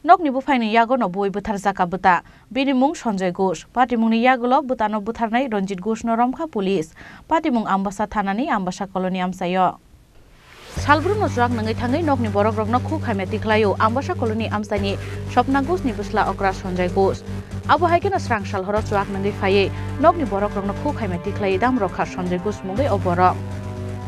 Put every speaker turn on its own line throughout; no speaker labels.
Nokni bufaini yago no boi buthar jaka buta binimung Sanjay Ghosh patimungni yagulo butano butharnai Ranjit Ghosh no romkha police patimung ambasa thanani ambasa koloni amsayo Salbrung no juak nangai thangai nokni borok rokno khu khaime tiklayo ambasa koloni amsani Swapna Ghosh ni busla okra Sanjay Ghosh abo haikena srang sal horo juak nangai phaye nokni borok rokno khu khaime tiklai dam rokha Sanjay Ghosh mungai oborok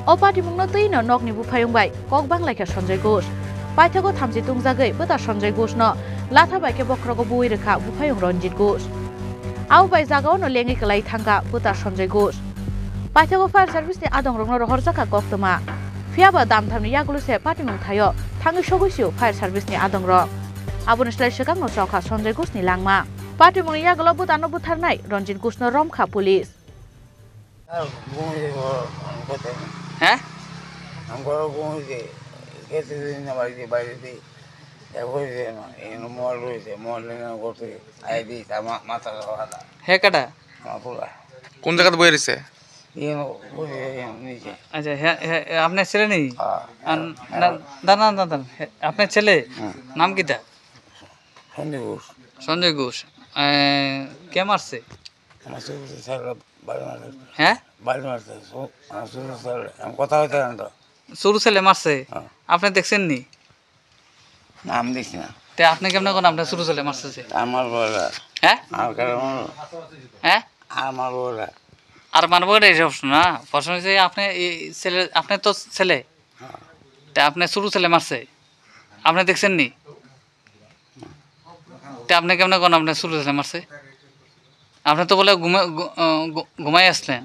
o patimungno teino nokni bufayung bai kok banglaika Sanjay Ghosh Paithago thamji tungjagai buta Sanjay Ghosh no latha baike bokrago bui rekha bufayung Ranjit Ghosh au bai jagao no lengi kalai thangka buta Sanjay Ghosh Paithago fire service ni adong rokno rohor jaka koktoma Fiaba dam thamni yagulu se patimung thayo thangi sogoisiu fire service ni adong rok aboni slai sekang no chokha Sanjay Ghosh ni langma patimung yagulo butano butharnai Ranjit Ghosh no romkha police
Ha
Angkoro gumide kete na bairi egoise no eno molruise molena gote aidi tama mata hada
he kada
mapura
কোন জায়গাতে বই রইছে
eno gote niche
আচ্ছা আপনার ছেলে নেই দাদা দাদা আপনার ছেলে নাম কিটা সঞ্জয় ঘোষ কে মারছে
মাসে স্যার বাড়ি
হ্যাঁ
বাড়ি মারছে স্যার আমি কথা হইতে না
সরু ছেলে মারছে আপনি দেখছেন নি
নাম দেখি না
তে আপনি কেমন কোন আপনার সরু ছেলে মারছে
আমার বলা
হ্যাঁ
আর কারণ
হ্যাঁ
আমার বলা
আর মানব এটা এই প্রশ্ন না প্রশ্ন হচ্ছে আপনি এই ছেলে আপনি তো ছেলে তে আপনি সরু ছেলে মারছে আপনি দেখছেন নি তে আপনি কেমন কোন আপনার সরু ছেলে মারছে আপনি তো বলে ঘুমাই আসলেন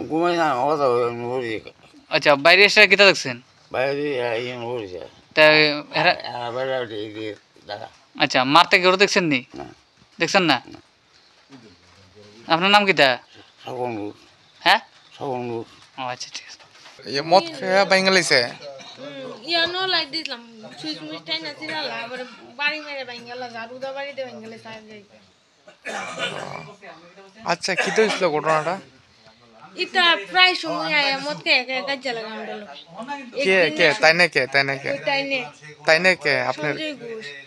ঘুমাই না কথা বলি
আচ্ছা বাইরে এসে কিটা দেখছেন
বাইরে ইয়ে বলছে
তা
বাইরে দাদা
আচ্ছা মারতে কেউ দেখছেন নি দেখছেন না আপনার নাম কিটা
সকলুর
হ্যাঁ
সকলুর
ও আচ্ছা ঠিক আছে
ये मत खेया बांगलाइसे
या know like this lump switch much time ना सिरा ला बर बारी मेरे बांगला झाड़ू दा बारी दे बांगले साइड जाई
আচ্ছা কি তো হইছিল ঘটনাটা
इता प्राय समय आया मत के काज लगा हमरो
কে কে তাই না কে তাই না কে আপনি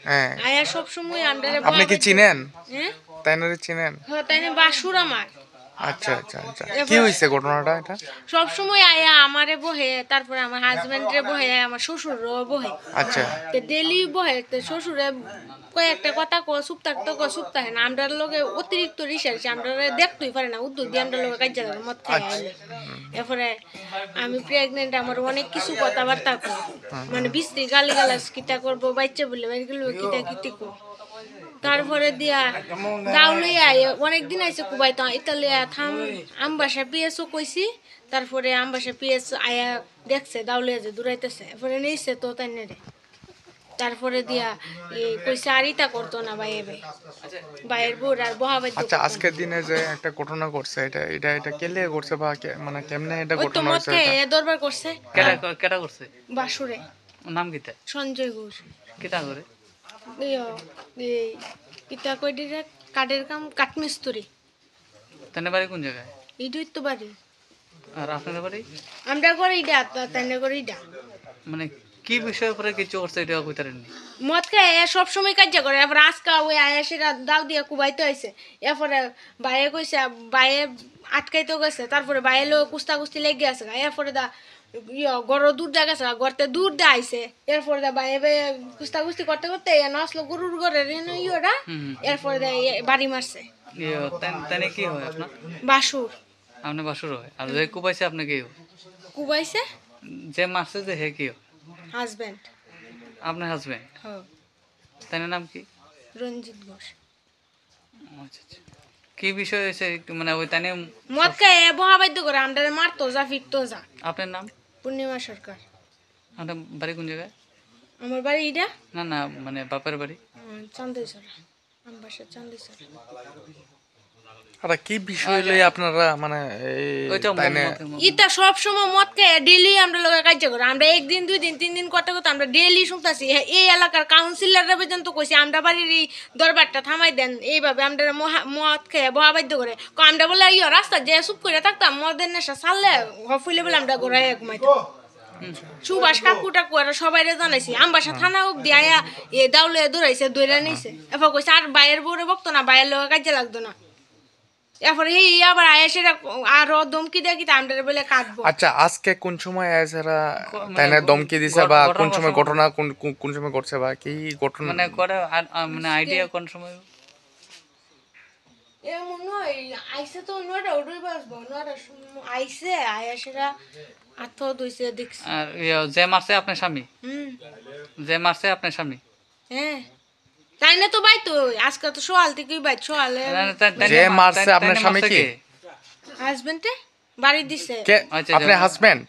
হ্যাঁ
आया सब समय आंडरे
আপনি কি চিনেন
हैं
তাই না চিনেন
হ্যাঁ তাইনে বাসুর আমার
আচ্ছা আচ্ছা আচ্ছা কি হইছে ঘটনাটা এটা
সব সময় আয়া আমারে বহে তারপরে আমার হাজবেন্ডরে বহে আমার শ্বশুরও বহে
আচ্ছা
তে ডেলি বহে তে শ্বশুরে কয়েকটা কথা কো চুপ থাকতো কো চুপ থাকে না আমরার লগে অতিরিক্ত রিসার্চ আমরা দেখতেই পারে না উদ্যোগ দিয়ে আমরা লগে কাজ লাগে মত খাই এরপরে আমি প্রেগনেন্ট আমার অনেক কিছু কথাবার্তা কই মানে বিস্তি গালিগালাজ কিতা করব বাচ্চা বলে বাইগুলো কিতা কিতি কো তারপরে দিয়া দাউলে আয় অনেক দিন আইছে কুবাই তো ইতালিয়া থাম আমবাসা পিএসও কইছি তারপরে আমবাসা পিএস আয়া দেখছে দাউলে যে দূরাইতেছে এরপরে নিছে তো তাইনে রে তারপরে দিয়া কইছে আরিতা করতো না বাইরে বাইরের বোর আর বহাবাই
আচ্ছা আজকের দিনে যে একটা ঘটনা ঘটছে এটা কেলে ঘটছে বা মানে কেমনে এটা
ওই তো
ঘটনা হইছে
মতকে দরবার করছে
কেটা করছে
বাসুরে
নাম কিটা
সঞ্জয় ঘোষ
কিটা করে
এই কিতা কই দিরে কাঠের কাম কাঠমিস্ত্রি
তানে বাড়ি কোন জায়গায়
ইডুই তো বাড়ি
আর আপনাদের বাড়ি
আমরা করে ইডা তাইনে করে ইডা
মানে কি বিষয়ের উপরে কিছু করছে এটা কইতারেননি
মতকে সব সময় কাজ করে এরপর আজকা ওই আয়া সেটা দাও দিয়া কুবাইতে হয়েছে এরপরে বাইরে কইছে বাইরে আটকাইতে গেছে তারপরে বাইরে লোক কুস্তা কুস্তি লেগে আছে এরপরে দা গরু দূর জায়গা আছে গড়তে দূর দিয়ে আইছে এরপরে দা বাইরে কুস্তা কুস্তি করতে করতে নসলো গরুর ঘরে ইয়েটা এরপরে দা বাড়ি মারছে
তানে কি হয় আপনার
বাসুর
আপনি বাসুর হয় আর যে কুবাইছে আপনি কি হয়
কুবাইছে
যে মারছে যে হে কি হয়
হাজবেন্ড
আপনার হাজবেন্ড
হ্যাঁ
তার নাম কি
রঞ্জিত ঘোষ
আচ্ছা আচ্ছা কি বিষয় হয়েছে মানে ওই তানে
মতকে বহাবাদ্য করে আমরা মারতো যা ফিরতো যা
আপনার নাম
পূর্ণিমা সরকার
আপনার বাড়ি কোন জায়গায়
আমার বাড়ি ইডা
না না মানে বাপের বাড়ি
চান্দেশ্বরা আমার বাসা চান্দেশ্বরা
আর কি বিষয় লই আপনারা মানে তাই না
ইটা সব সময় মতকে ডেইলি আমরা লগে কাজ করে আমরা একদিন দুই দিন তিন দিন করতে করতে আমরা ডেইলি শুনতাছি এই এলাকার কাউন্সিলররা পর্যন্ত কইছে আমরা বাড়ির এই দরবারটা থামাই দেন এইভাবে আমরা মদ খেয়ে বহাবাদ্য করে আমরা বলে রাস্তা যে চুপ করে থাকতাম মদের নেশা ছাড়লে হফুলে বলে আমরা ঘোরাই ঘুমাইতাম সুভাষ কাকু টাকু আর সবাই জানাইছি আমবাসা থানা অব্দি আয়া এ দাউলে দৌড়াইছে দৌড়া নিছে এরপর কইছে আর বাইয়ের বউরে বকতো না বাইয়ের লোক কাজে লাগতো না এরপরে এই আবার আয়া সেটা আরো ধমকি দিয়ে কি আমরা বলে কাটবো
আচ্ছা আজকে কোন সময় এরা তাই না ধমকি দিছে বা কোন সময় ঘটনা কোন সময় ঘটছে বা কি ঘটনা
মানে করে মানে আইডিয়া কোন সময়
এমন নয় আইসে তো নয়টা উঠে বাসবো নয়টা আইসে আয়া সেটা আত্ম ধুইছে দেখছি
আর যে মারছে আপনার স্বামী যে মারছে আপনার স্বামী
হ্যাঁ তাই না তো ভাই তো আজকে তো সোয়াল থেকেই ভাই সোয়ালে
যে মারছে আপনার স্বামী কি
হাজবেন্ডে বাড়ি দিছে
কে আপনার হাজবেন্ড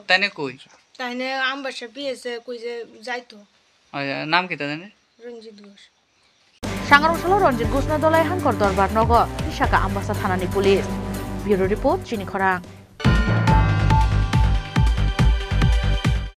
তাই না কই
তাই না আমবাসা বিয়েছে কই যে যাইতো
নাম কি তা জানি
রঞ্জিত ঘোষ
সাংরংশাল রঞ্জিত ঘোষ দলাই হাঙ্কর দরবার নগর বিশাখা আমবাসা থানানি পুলিশ ব্যুরো রিপোর্ট চিনিখরা